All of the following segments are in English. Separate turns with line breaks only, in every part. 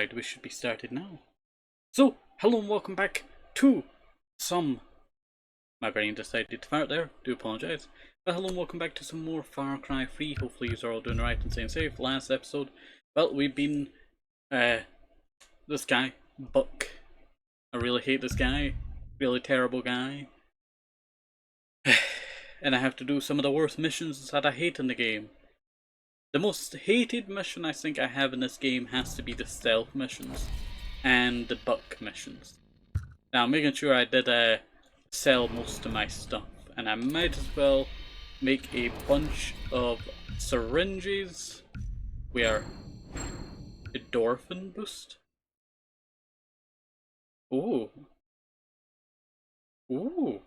Alright, we should be started now. So, hello and welcome back to some... My brain decided to fart there, do apologise. But hello and welcome back to some more Far Cry 3. Hopefully you are all doing right and staying safe. Last episode, well, we've been, this guy, Buck. I really hate this guy. Really terrible guy. And I have to do some of the worst missions that I hate in the game. The most hated mission I think I have in this game has to be the stealth missions and the buck missions. Now I'm making sure I did sell most of my stuff, and I might as well make a bunch of syringes. We are endorphin boost. Ooh. Ooh.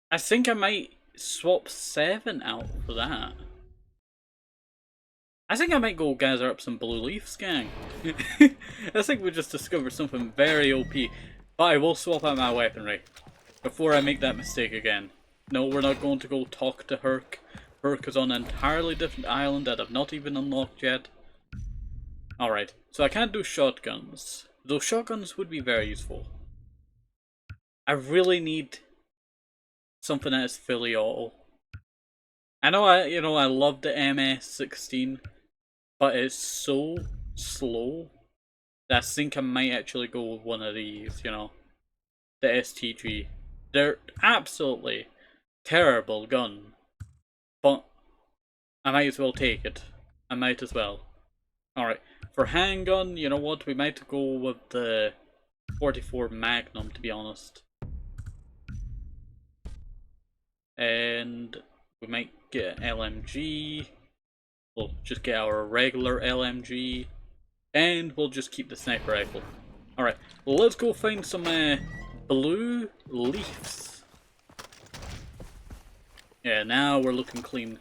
I think I might swap 7 out for that. I think I might go gather up some blue leaves, gang. I think we just discovered something very OP. But I will swap out my weaponry before I make that mistake again. No, we're not going to go talk to Herc. Herc is on an entirely different island that I've not even unlocked yet. Alright, so I can't do shotguns. Though shotguns would be very useful. I really need something that is fully auto. I know I love the MS-16, but it's so slow that I think I might actually go with one of these, the STG. They're absolutely terrible gun, but I might as well take it. I might as well. Alright, for handgun, you know what, we might go with the 44 Magnum, to be honest. And we might get an LMG. We'll just get our regular LMG. And we'll just keep the sniper rifle. Alright, well, let's go find some blue leaves. Yeah, now we're looking clean.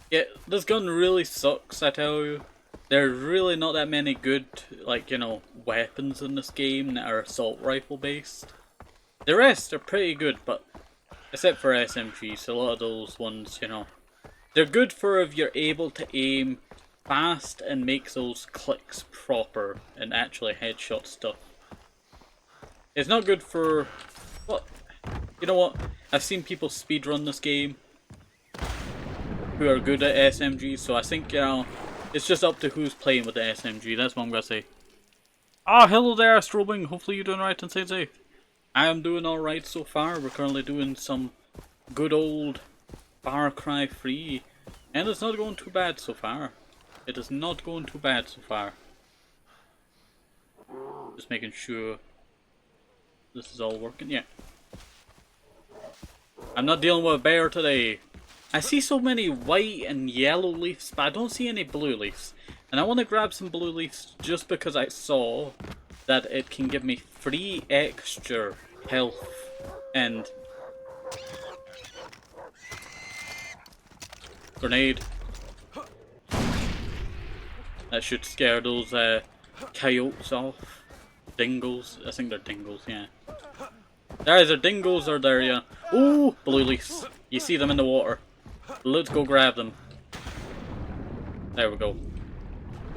Yeah, this gun really sucks, I tell you. There's really not that many good, weapons in this game that are assault rifle based. The rest are pretty good, but except for SMGs, a lot of those ones, they're good for if you're able to aim fast and make those clicks proper and actually headshot stuff. It's not good for... What? You know what? I've seen people speedrun this game who are good at SMGs, so I think, it's just up to who's playing with the SMG. That's what I'm gonna say. Ah, hello there, Strobing. Hopefully you're doing right and staying safe. I am doing alright so far. We're currently doing some good old Far Cry 3, and it's not going too bad so far. It is not going too bad so far. Just making sure this is all working. Yeah. I'm not dealing with a bear today. I see so many white and yellow leaves, but I don't see any blue leaves. And I want to grab some blue leaves just because I saw that it can give me 3 extra health and grenade. That should scare those coyotes off. Dingoes. I think they're dingoes, yeah. They're either dingoes or they're, yeah. Ooh, blue leaves. You see them in the water. Let's go grab them. There we go.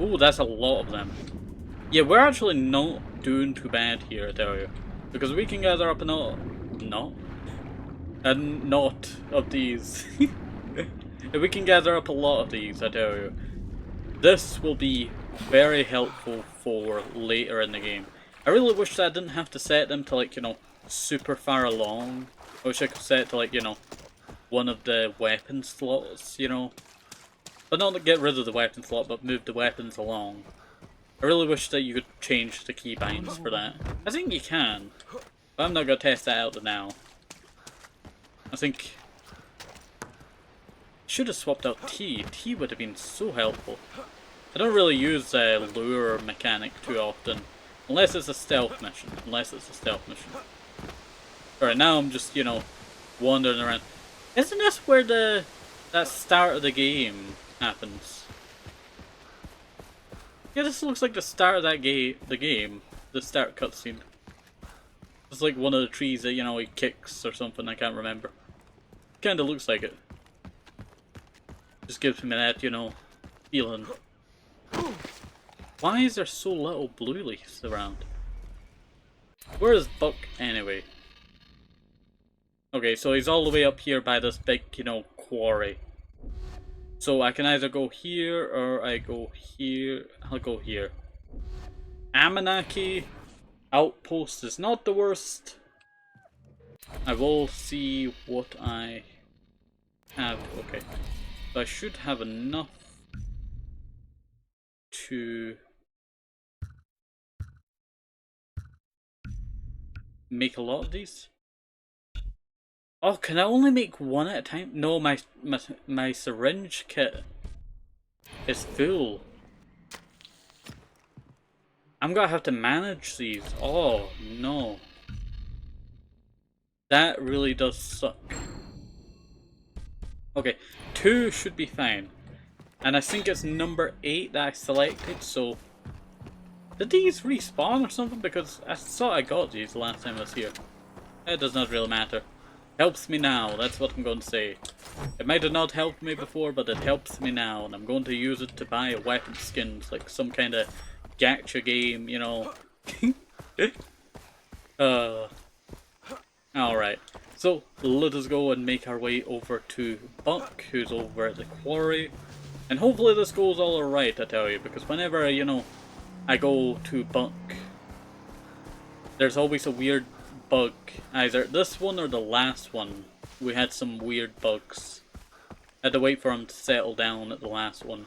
Ooh, that's a lot of them. Yeah, we're actually not doing too bad here, I tell you. Because we can gather up a knot of these. If we can gather up a lot of these, I tell you. This will be very helpful for later in the game. I really wish that I didn't have to set them to, super far along. I wish I could set it to, one of the weapon slots, But not to get rid of the weapon slot, but move the weapons along. I really wish that you could change the keybinds for that. I think you can, but I'm not going to test that out now. I think... should have swapped out T. T would have been so helpful. I don't really use lure mechanic too often. Unless it's a stealth mission. Alright, now I'm just, wandering around. Isn't this where that start of the game happens? Yeah, this looks like the start of the game. The start cutscene. It's like one of the trees that, he kicks or something, I can't remember. Kinda looks like it. Just gives me that, you know, feeling. Why is there so little blue leaves around? Where is Buck anyway? Okay, so he's all the way up here by this big, you know, quarry. So I can either go here or I go here. I'll go here. Amanaki outpost is not the worst. I will see what I have. Okay. So I should have enough to make a lot of these. Oh, can I only make one at a time? No, my syringe kit is full. I'm gonna have to manage these. Oh, no. That really does suck. Okay, 2 should be fine. And I think it's number 8 that I selected, so... Did these respawn or something? Because I thought I got these the last time I was here. It does not really matter. Helps me now, that's what I'm going to say. It might have not helped me before, but it helps me now, and I'm going to use it to buy weapon skins, like some kind of gacha game, you know. Alright, so let us go and make our way over to Buck, who's over at the quarry. And hopefully this goes all alright, I tell you, because whenever, you know, I go to Buck, there's always a weird bug. Either this one or the last one, we had some weird bugs. I had to wait for them to settle down at the last one.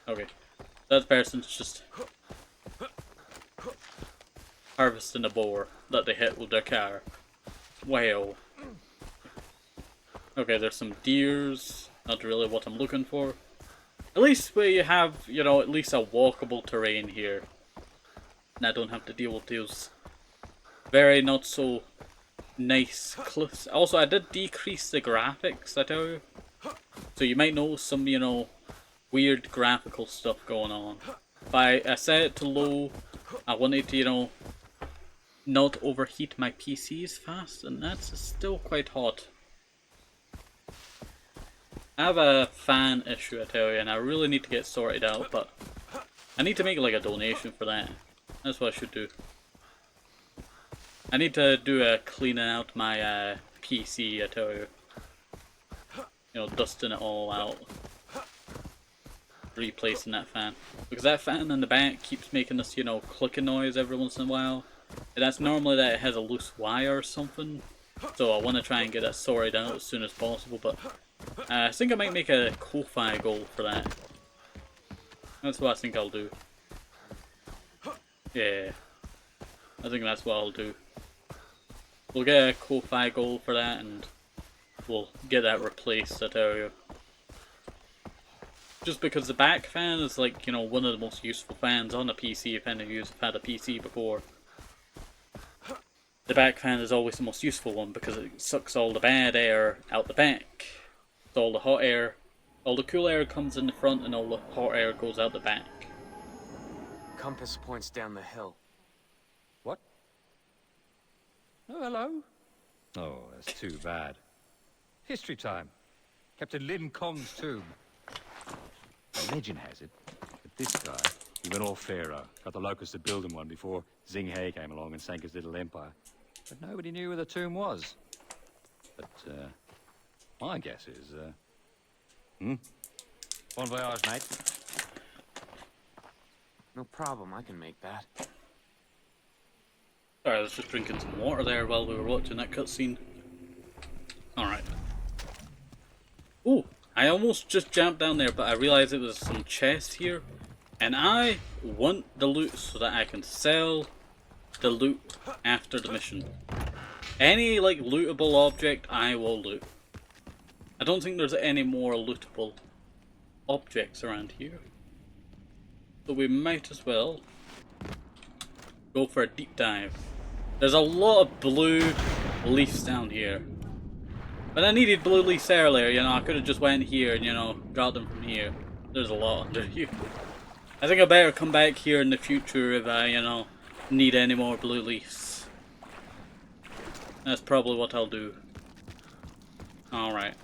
Okay, that person's just harvesting a boar that they hit with their car. Wow. Okay, there's some deers. Not really what I'm looking for. At least we have, you know, at least a walkable terrain here. And I don't have to deal with those very not so nice cliffs. Also, I did decrease the graphics, I tell you. So you might notice some, you know, weird graphical stuff going on. But I set it to low. I wanted to, you know, not overheat my PCs fast, and that's still quite hot. I have a fan issue, I tell you, and I really need to get sorted out, but I need to make like a donation for that. That's what I should do. I need to do a cleaning out my PC, I tell you. You know, dusting it all out. Replacing that fan. Because that fan in the back keeps making this, you know, clicking noise every once in a while. And that's normally that it has a loose wire or something. So I want to try and get that sorted out as soon as possible, but I think I might make a Ko-Fi goal for that. That's what I think I'll do. Yeah. I think that's what I'll do. We'll get a Ko-Fi goal for that and we'll get that replaced, I tell you. Just because the back fan is like, you know, one of the most useful fans on a PC if any of you have had a PC before. The back fan is always the most useful one because it sucks all the bad air out the back. So all the hot air, all the cool air comes in the front and all the hot air goes out the back.
Compass points down the hill.
What? Oh, hello. Oh, that's too bad. History time. Captain Lin Kong's tomb. The legend has it that this guy, he went all pharaoh, got the locusts to build him one before Xing He came along and sank his little empire. But nobody knew where the tomb was. But, my guess is, Bon voyage, mate.
No problem, I can make that.
Sorry, I was just drinking some water there while we were watching that cutscene. Alright. Oh, I almost just jumped down there, but I realised it was some chests here. And I want the loot so that I can sell the loot after the mission. Any, like, lootable object, I will loot. I don't think there's any more lootable objects around here. So we might as well go for a deep dive. There's a lot of blue leaves down here. But I needed blue leaves earlier, you know, I could have just went here and, you know, got them from here. There's a lot under here. I think I better come back here in the future if I, you know, need any more blue leaves. That's probably what I'll do. Alright.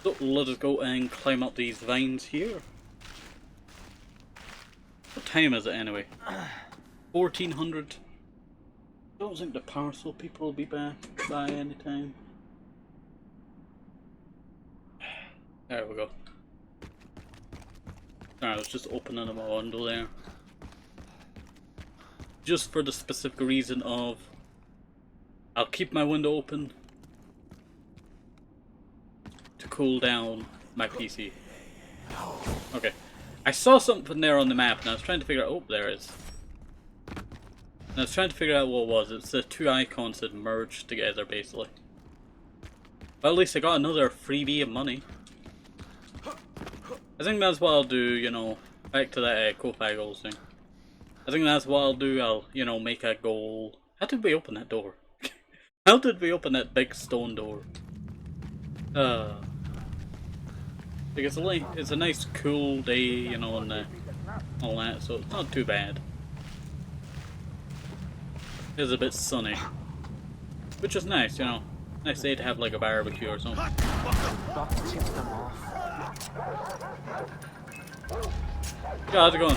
So let us go and climb up these vines here. What time is it anyway? 1400. I don't think the parcel people will be back by any time. There we go. Alright, let's just open another window there. Just for the specific reason of I'll keep my window open to cool down my PC. Okay. I saw something there on the map and I was trying to figure out, oh, there it is. And I was trying to figure out what it was. It's the two icons that merged together basically. Well, at least I got another freebie of money. I think that's what I'll do, you know, back to that Ko-Fi goals thing. I think that's what I'll do, I'll, you know, make a goal. How did we open that door? How did we open that big stone door? Because it's a nice cool day, you know, and all that, so it's not too bad. It's a bit sunny. Which is nice, you know. Nice day to have like a barbecue or something. Yeah, how's it going?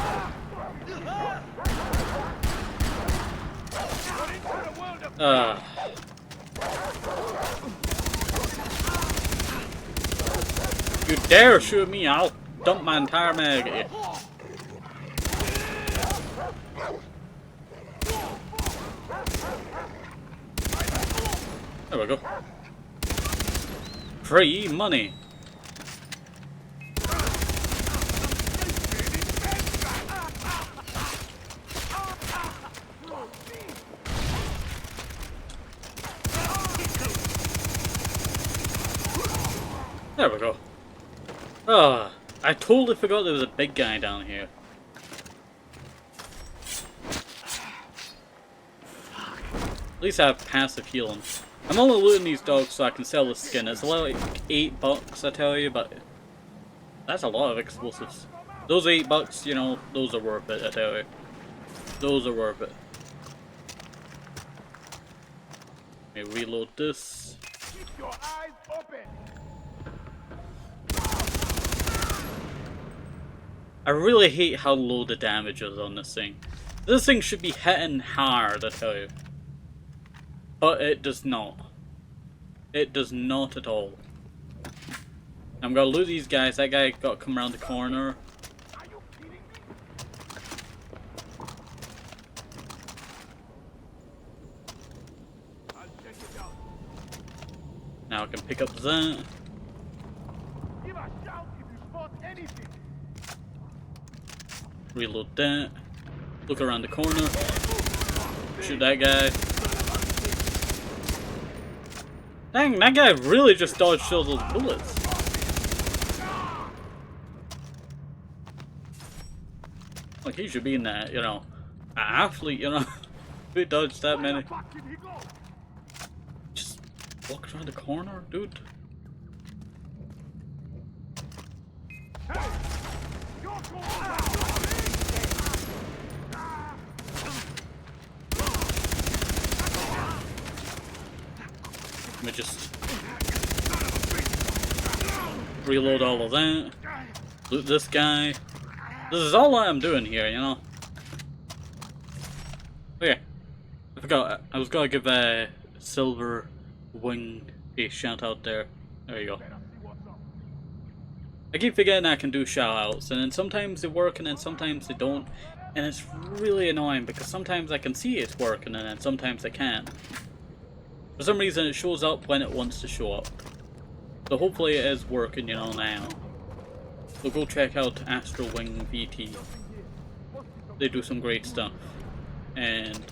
You dare shoot me, I'll dump my entire mag at you. There we go. Free money. There we go. Ah, I totally forgot there was a big guy down here. At least I have passive healing. I'm only looting these dogs so I can sell the skin. It's like $8, I tell you, but that's a lot of explosives. Those $8, you know, those are worth it, I tell you. Those are worth it. Let me reload this.
Keep your eyes open.
I really hate how low the damage is on this thing. This thing should be hitting hard, I tell you. But it does not. It does not at all. I'm gonna loot these guys. That guy got to come around the corner.
Are you kidding me? I'll check it out.
Now I can pick up that.
Give a shout if you spot anything.
Reload that. Look around the corner. Shoot that guy. Dang, that guy really just dodged all those bullets. Like, he should be in that, you know, an athlete, you know. He dodged that many.
Fuck did he go?
Just walk around the corner, dude.
Hey! You're going
Let me just reload all of that. Loot this guy. This is all I'm doing here, you know. Okay. I forgot. I was gonna give a Silver Wing a shout out there. There you go. I keep forgetting I can do shout outs, and then sometimes they work and then sometimes they don't. And it's really annoying because sometimes I can see it's working and then sometimes I can't. For some reason it shows up when it wants to show up. So hopefully it is working, you know, now. So go check out Astro Wing VT. They do some great stuff. And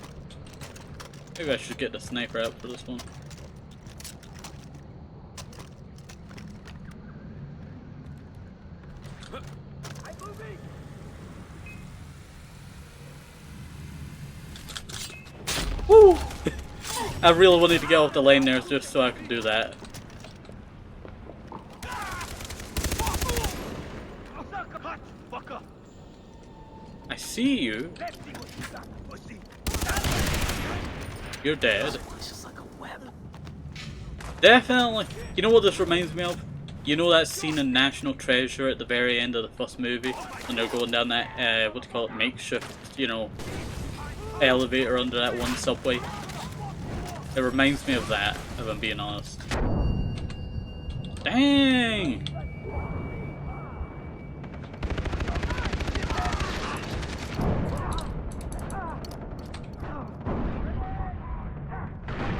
maybe I should get the sniper out for this one. Woo! I really wanted to get off the lane there just so I could do that. I see you. You're dead.
It's just like a web.
Definitely. You know what this reminds me of? you know that scene in National Treasure at the very end of the first movie when they're going down that what do you call it, makeshift, you know, elevator under that one subway? It reminds me of that, if I'm being honest. Dang!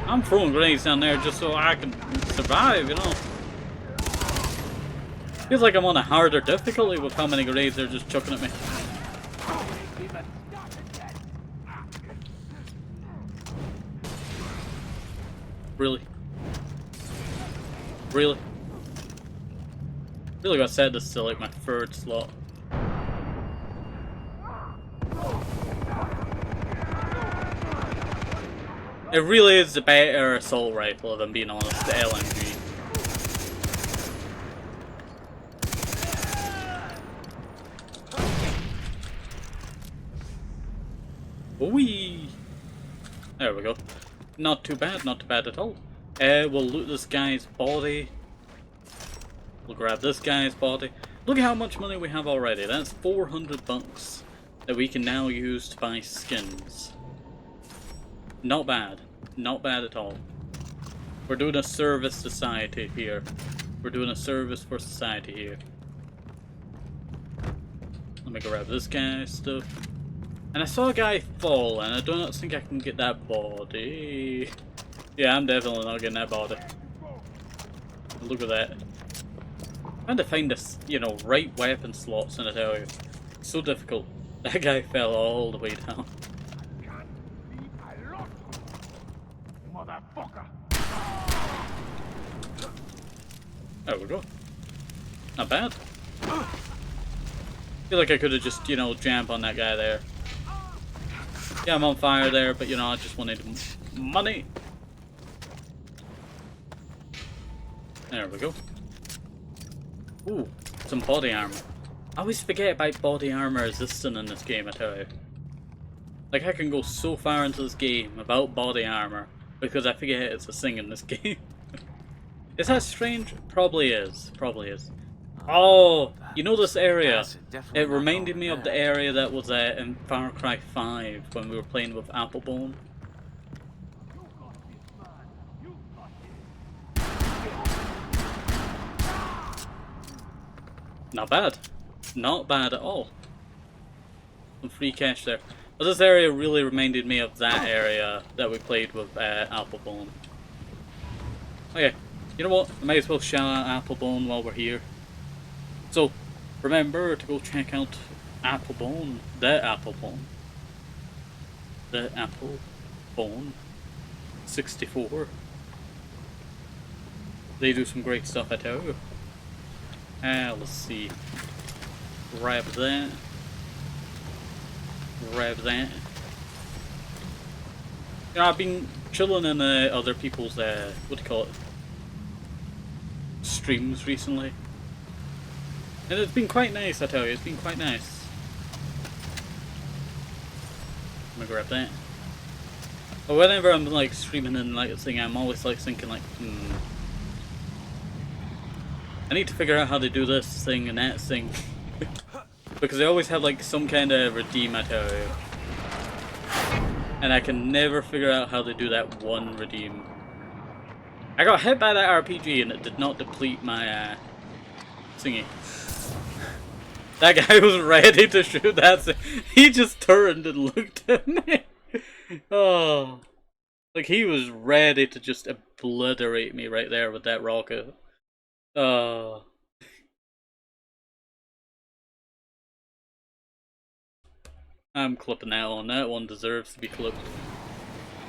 I'm throwing grenades down there just so I can survive, you know. Feels like I'm on a harder difficulty with how many grenades they're just chucking at me. Really? Really? Really gotta set this to like my third slot. It really is the better assault rifle, if I'm being honest, the LMG. Whee! There we go. Not too bad at all. We'll loot this guy's body. We'll grab this guy's body. Look at how much money we have already. That's 400 bucks that we can now use to buy skins. Not bad. Not bad at all. We're doing a service society here. We're doing a service for society here. Let me grab this guy's stuff. And I saw a guy fall, and I do not think I can get that body. Yeah, I'm definitely not getting that body. Look at that. I'm trying to find this, you know, right weapon slots, and I tell you, it's so difficult. That guy fell all the way down. There we go. Not bad. Feel like I could have just, you know, jammed on that guy there. Yeah, I'm on fire there, but you know, I just wanted money. There we go. Ooh, some body armor. I always forget about body armor resistant in this game, I tell you. Like, I can go so far into this game about body armor because I forget it's a thing in this game. Is that strange? Probably is. Probably is. Oh, you know this area? It reminded me of the area that was in Far Cry 5 when we were playing with Applebone. Not bad. Not bad at all. Some free cash there. But this area really reminded me of that area that we played with Applebone. Okay, you know what? I might as well shout out Applebone while we're here. So, remember to go check out Applebone, the Applebone 64. They do some great stuff, I tell you. Let's see. Grab that. Grab that. You know, I've been chilling in other people's, what do you call it? Streams recently. And it's been quite nice, I tell you, it's been quite nice. I'm gonna grab that. But whenever I'm like streaming and like a thing, I'm always like thinking like, I need to figure out how to do this thing and that thing. Because they always have like some kind of redeem, I tell you. And I can never figure out how to do that one redeem. I got hit by that RPG and it did not deplete my thingy. That guy was ready to shoot that thing. He just turned and looked at me. Oh. Like he was ready to just obliterate me right there with that rocket. Oh. I'm clipping that one. That one deserves to be clipped.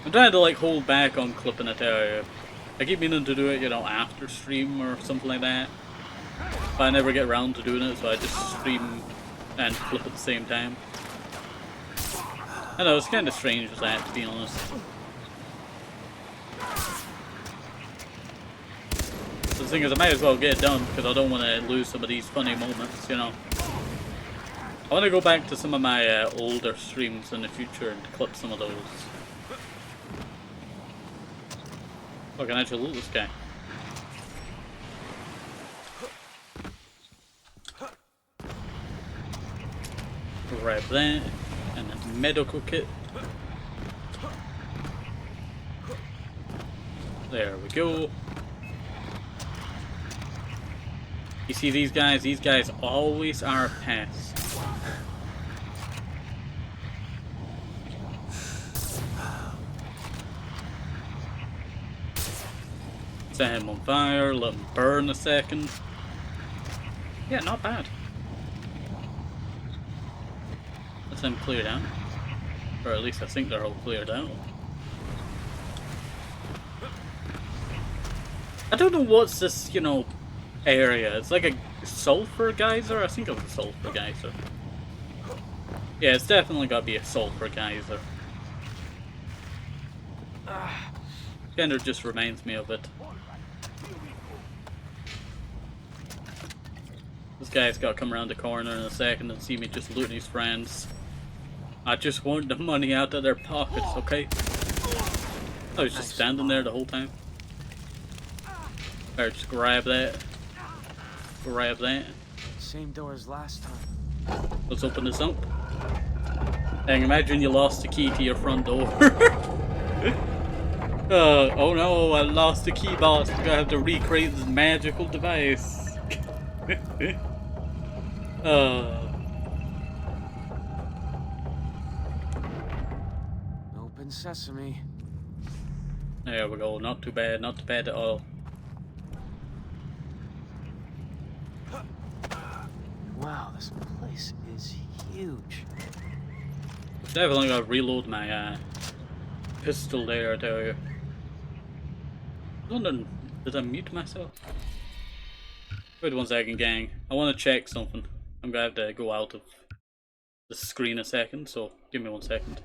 I'm trying to like hold back on clipping it, tell you. I keep meaning to do it, you know, after stream or something like that. But I never get around to doing it, so I just stream and clip at the same time. I know, it's kind of strange with that, to be honest. So the thing is, I might as well get it done, because I don't want to lose some of these funny moments, you know. I want to go back to some of my older streams in the future and clip some of those. Oh, I can actually loot this guy. Grab that. And a medical kit. There we go. You see these guys? These guys always are a pest. Set him on fire, let him burn a second. Yeah, not bad. Let's them cleared out. Or at least I think they're all cleared out. I don't know what's this, you know, area. It's like a sulfur geyser? I think it was a sulfur geyser. Yeah, it's definitely got to be a sulfur geyser. Kind of just reminds me of it. This guy's got to come around the corner in a second and see me just looting his friends. I just want the money out of their pockets, okay? I was just standing there the whole time. Alright, just grab that. Grab that.
Same door as last time.
Let's open this up. Dang, imagine you lost the key to your front door. Oh no, I lost the key box. I'm gonna have to recreate this magical device.
Open sesame.
There we go, not too bad at all.
Wow, this place is huge.
Definitely gotta reload my pistol there, I tell you. I was wondering, did I mute myself? Wait 1 second, gang. I want to check something. I'm gonna have to go out of the screen a second, so give me 1 second.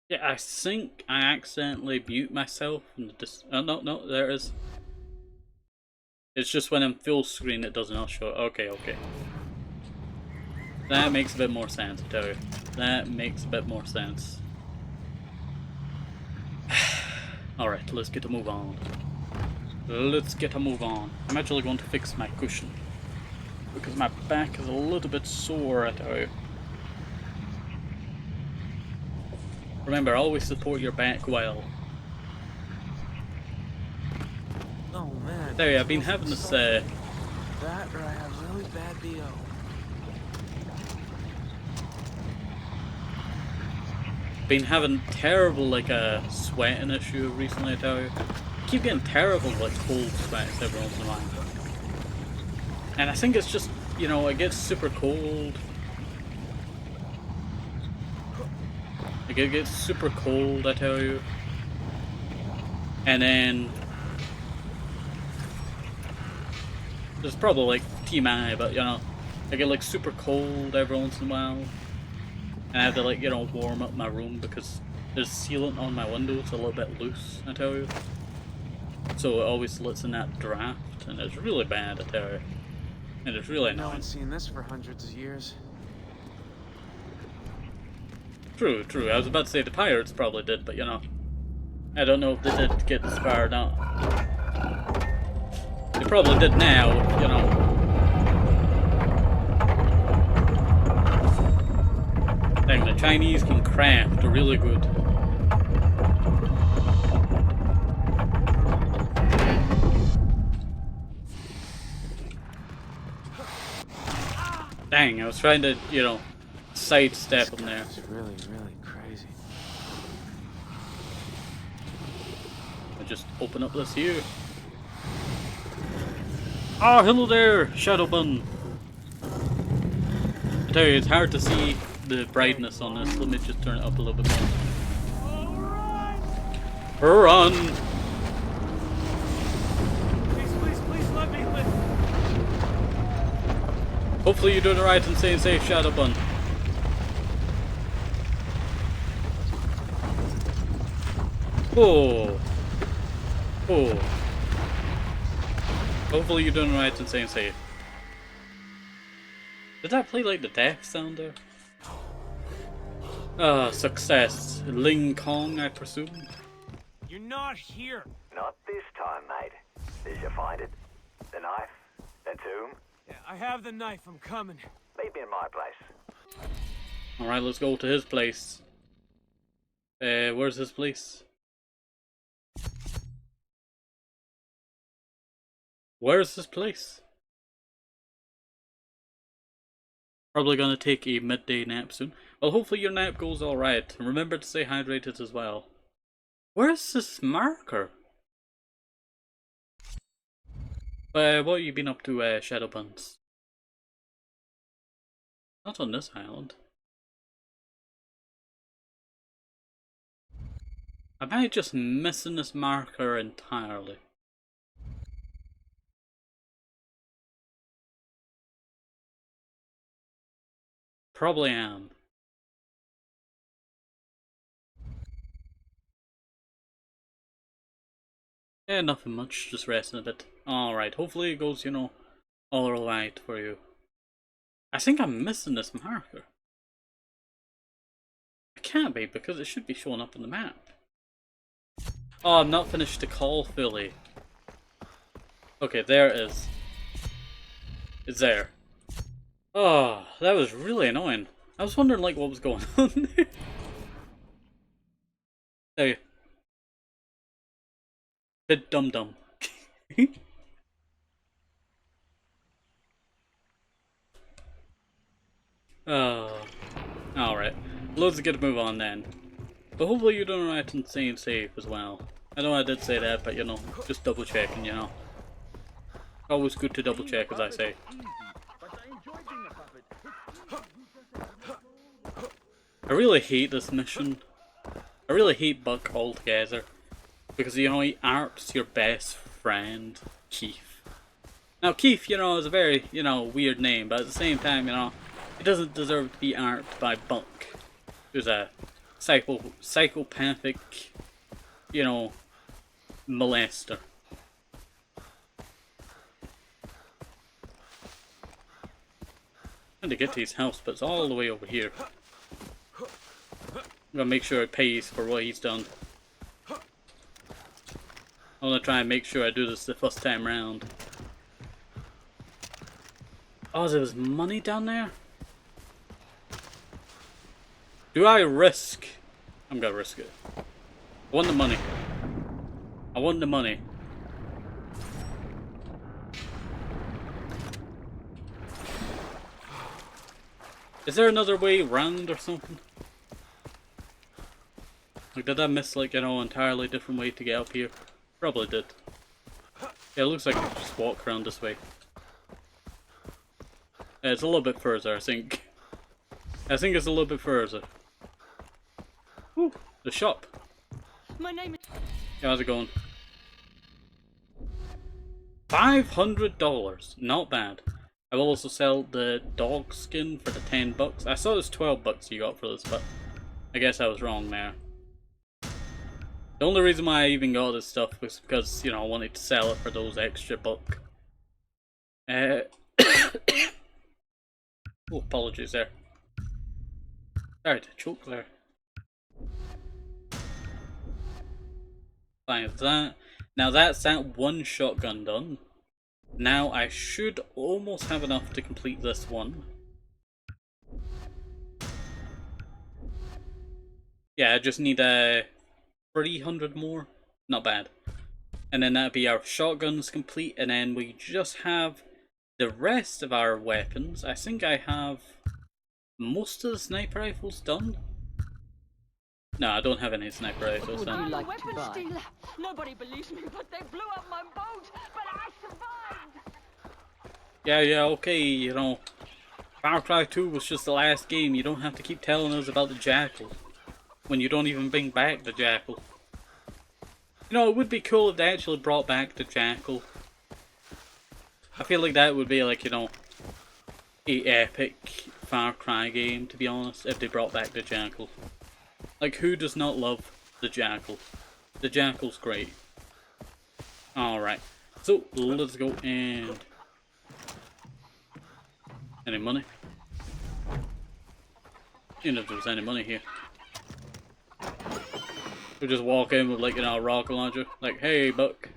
Yeah, I think I accidentally mute myself. Oh, no, there it is. It's just when I'm full screen it does not show. Okay. That makes a bit more sense, I tell you. That makes a bit more sense. Alright, let's get a move on. I'm actually going to fix my cushion. Because my back is a little bit sore, I tell you. Remember, always support your back well.
Oh man.
There you, I've been having this
that or I have really bad BO.
Been having terrible like a sweating issue recently, I tell you. I keep getting terrible like cold sweats every once in a while. And I think it's just, you know, it gets super cold. Like it gets super cold, I tell you. And then there's probably like TMI, but you know, I get like super cold every once in a while. And I have to like, you know, warm up my room because there's sealant on my window, it's a little bit loose, I tell you. So it always lets in that draft, and it's really bad, I tell you. And it's really
No
annoying.
one's seen this for hundreds of years.
True. I was about to say the pirates probably did, but you know, I don't know if they did get this far or not. They probably did now, you know. Dang, the Chinese can craft really good. Dang, I was trying to, you know, sidestep him there.
It's really, really crazy.
I just open up this here. Oh, hello there, Shadowbun. I tell you, it's hard to see the brightness on this. Let me just turn it up a little bit more. Run!
Please let me live.
Hopefully you're doing right and staying safe, Shadowbun. Oh. Hopefully you're doing right and staying safe. Did that play like the death sound there? Success. Ling Kong, I presume?
You're not here.
Not this time, mate. Did you find it? The knife? The tomb?
Yeah,
I have the knife. I'm coming.
Meet me in my place.
Alright, let's go to his place. Where's his place? Where's his place? Probably gonna take a midday nap soon. Well, hopefully your nap goes alright. And remember to stay hydrated as well. Where's this marker? What have you been up to, Shadowbuns? Not on this island. Am I just missing this marker entirely? Probably am. Yeah, nothing much, just resting a bit. Alright, hopefully it goes, you know, all right for you. I think I'm missing this marker. It can't be, because it should be showing up on the map. Oh, I'm not finished the call fully. Okay, there it is. It's there. Oh, that was really annoying. I was wondering, like, what was going on there. Hey. Bit dum-dum. Oh. Alright. Let's get a move on then. But hopefully you're doing right and staying safe as well. I know I did say that, but you know, just double checking, you know. Always good to double check, as I say. I really hate this mission. I really hate Buck altogether. Because, you know, he arps your best friend, Keith. Now, Keith, you know, is a very, you know, weird name, but at the same time, you know, he doesn't deserve to be arped by Buck, who's a psychopathic, you know, molester. Trying to get to his house, but it's all the way over here. I'm gonna make sure it pays for what he's done. I'm gonna try and make sure I do this the first time round. Oh, there was money down there? Do I risk? I'm gonna risk it. I want the money. I want the money. Is there another way round or something? Like, did I miss, like, you know, entirely different way to get up here? Probably did. Yeah, it looks like I just walk around this way. Yeah, it's a little bit further, I think. I think it's a little bit further. Ooh, the shop.
My name is...
Yeah, how's it going? $500. Not bad. I will also sell the dog skin for the $10. I saw it was $12 you got for this, but I guess I was wrong there. The only reason why I even got this stuff was because, you know, I wanted to sell it for those extra buck. Oh, apologies there. Sorry to choke there. Fine with that. Now that's that one shotgun done. Now I should almost have enough to complete this one. Yeah, I just need 300 more. Not bad. And then that'd be our shotguns complete, and then we just have the rest of our weapons. I think I have most of the sniper rifles done. No, I don't have any sniper rifles
I'm
done.
a weapon stealer. Nobody believes me, but they blew up my boat. But I survived.
Yeah, okay, you know, Far Cry 2 was just the last game. You don't have to keep telling us about the Jackal when you don't even bring back the Jackal. You know, it would be cool if they actually brought back the Jackal. I feel like that would be, like, you know, a epic Far Cry game, to be honest, if they brought back the Jackal. Like, who does not love the Jackal? The Jackal's great. Alright, so let's go and... Any money? You know if there's any money here. We just walk in with, like, you know, a rocket launcher. Like, hey, Buck.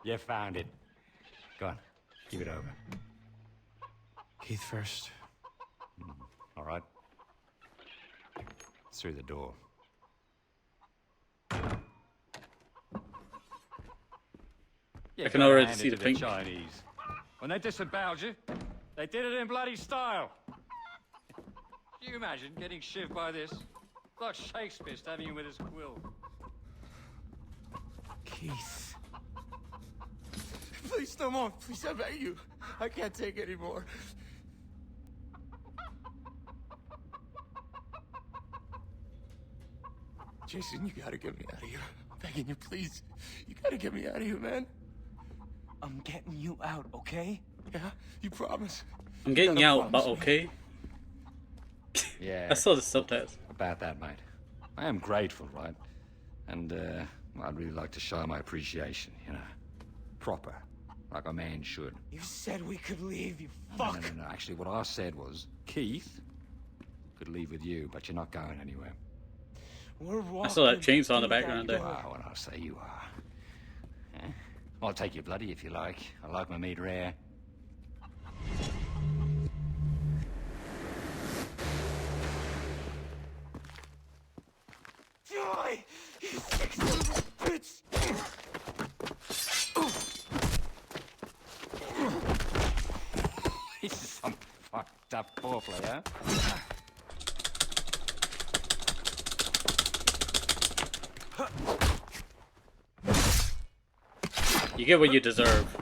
You found it. Go on, Give it over.
Keith first.
All right. Through the door.
I can already
hand
see
it
the
to
pink.
Chinese. When they disemboweled you, they did it in bloody style. Can you imagine getting shivved by this? Like Shakespeare stabbing you with his quill.
Keith.
Please, no more. Please, I beg you. I can't take any more. Jason, you gotta get me out of here. I'm begging you, please. You gotta get me out of here, man.
I'm getting you out, okay?
Yeah? You promise?
I'm getting
gotta
you out, but
promise me.
okay.
Yeah.
I saw the subtitles.
About that, mate. I am grateful, right? And, I'd really like to show my appreciation, you know. Proper. Like a man should.
You said we could leave, you
No,
fuck!
no. Actually, what I said was, Keith could leave with you, but you're not going anywhere.
We're walking
I saw that chainsaw in the
through
background
that
there.
door.
Wow, when I say you are. Eh? I'll take you bloody if you like. I like my meat rare.
Die! You sick son of a bitch!
This is some fucked up foreplay, huh?
You get what you deserve,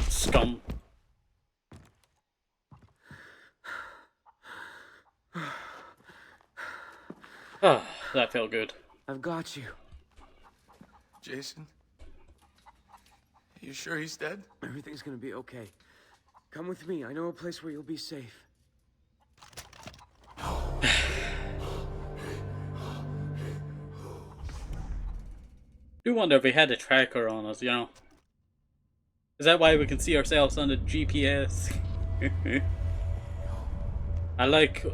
scum. Ah, that felt good.
I've got you.
Jason? You sure he's dead?
Everything's gonna be okay. Come with me. I know a place where you'll be safe.
I do wonder if we had a tracker on us, you know. Is that why we can see ourselves on the GPS? I like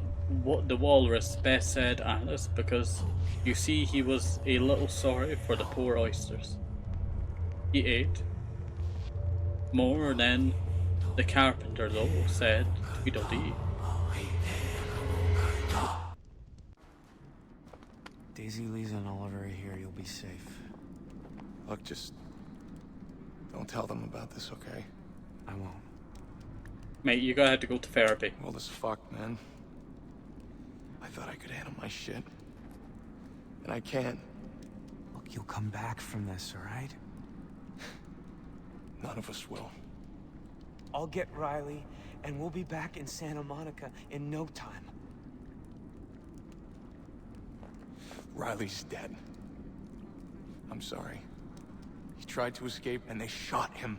what the walrus best said, Alice, because you see he was a little sorry for the poor oysters. He ate more than the carpenter, though, said Tweedledee.
Daisy, Lisa, and Oliver are here. You'll be safe.
Look, just don't tell them about this, okay?
I won't.
Mate, you gotta have to go to therapy.
Well, as fuck, man. I thought I could handle my shit. And I can.
Look, you'll come back from this, all right?
None of us will.
I'll get Riley, and we'll be back in Santa Monica in no time.
Riley's dead. I'm sorry. He tried to escape, and they shot him.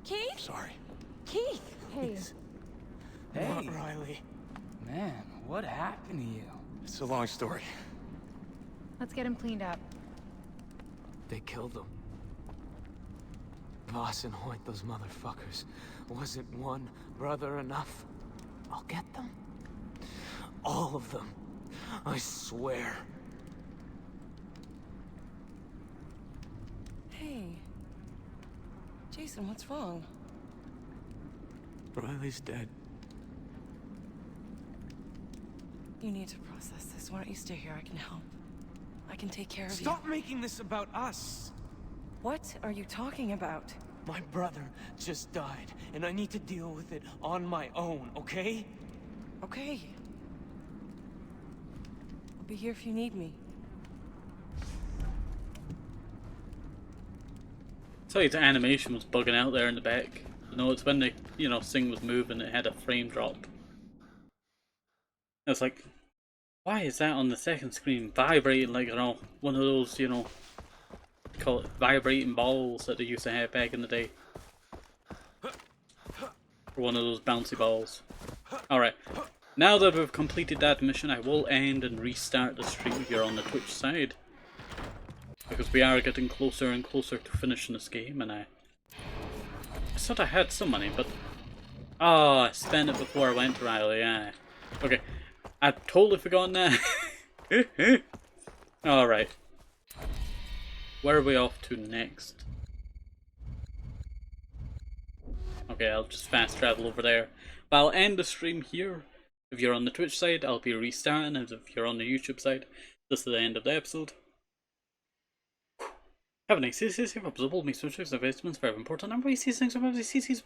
Keith?
Sorry.
Keith! Hey.
Not Riley.
Man, what happened to you?
It's a long story.
Let's get him cleaned up.
They killed him. Voss and Hoyt, those motherfuckers. Wasn't one brother enough? I'll get them. All of them. I swear.
Hey. Jason, what's wrong?
Riley's dead.
You need to process this. Why don't you stay here? I can help. I can take care of you.
Stop making this about us!
What are you talking about?
My brother just died, and I need to deal with it on my own, okay?
Okay. I'll be here if you need me.
So his animation was bugging out there in the back. You know, it's when the thing was moving, it had a frame drop. I was like, why is that on the second screen vibrating like, one of those, call it vibrating balls that they used to have back in the day. Or one of those bouncy balls. Alright, now that we've completed that mission, I will end and restart the stream here on the Twitch side. Because we are getting closer and closer to finishing this game, and I thought I had some money, but... Oh, I spent it before I went to Riley, yeah. Okay, I've totally forgotten that. Alright. where are we off to next? Okay, I'll just fast travel over there. But I'll end the stream here. If you're on the Twitch side, I'll be restarting, and if you're on the YouTube side, this is the end of the episode. Have a nice day, stay safe, absorb all my subjects and investments, very important. And these things about these